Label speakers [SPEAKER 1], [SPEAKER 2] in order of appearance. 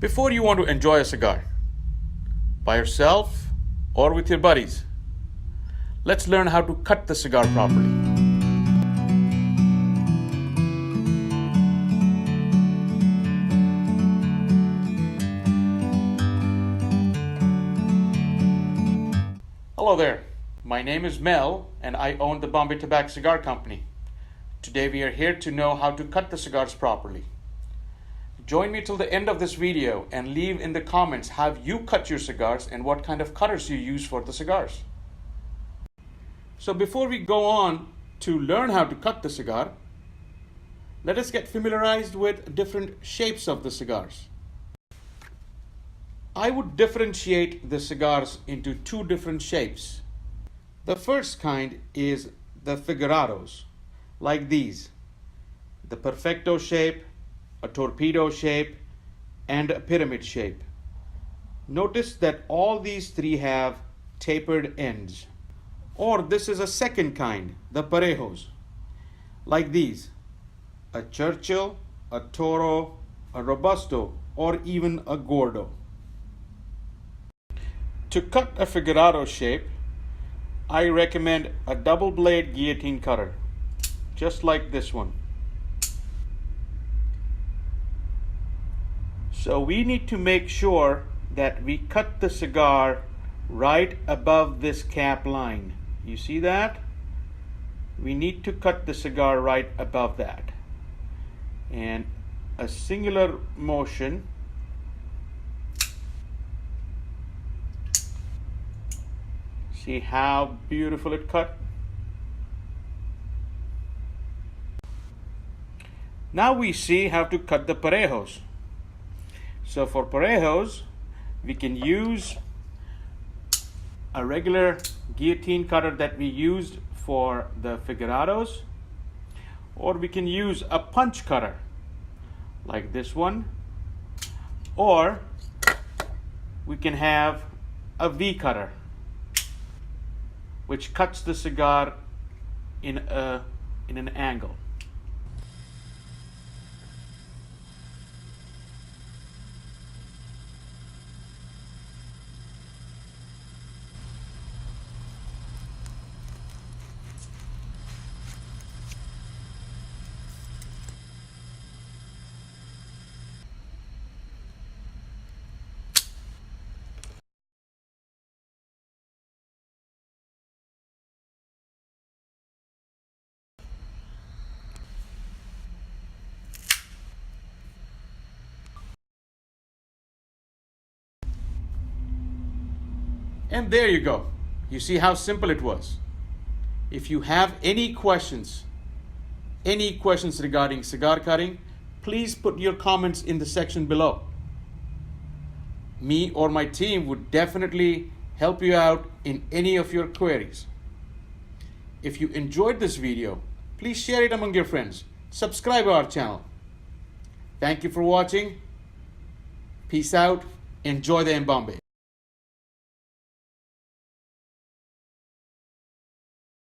[SPEAKER 1] Before you want to enjoy a cigar, by yourself or with your buddies, let's learn how to cut the cigar properly. Hello there, my name is Mel and I own the Bombay Tobacco Cigar Company. Today we are here to know how to cut the cigars properly. Join me till the end of this video and leave in the comments how you cut your cigars and what kind of cutters you use for the cigars. So before we go on to learn how to cut the cigar, let us get familiarized with different shapes of the cigars. I would differentiate the cigars into two different shapes. The first kind is the figurados, like these, the perfecto shape, a torpedo shape, and a pyramid shape. Notice that all these three have tapered ends. Or this is a second kind, the parejos, like these, a Churchill, a Toro, a Robusto, or even a Gordo. To cut a figurado shape, I recommend a double blade guillotine cutter, just like this one. So we need to make sure that we cut the cigar right above this cap line. You see that? We need to cut the cigar right above that. And a singular motion. See how beautiful it cut? Now we see how to cut the parejos. So for parejos, we can use a regular guillotine cutter that we used for the figurados, or we can use a punch cutter like this one, or we can have a V cutter which cuts the cigar in an angle. And there you go. You see how simple it was. If you have any questions regarding cigar cutting, please put your comments in the section below. Me or my team would definitely help you out in any of your queries. If you enjoyed this video, please share it among your friends. Subscribe to our channel. Thank you for watching. Peace out. Enjoy the Bombay.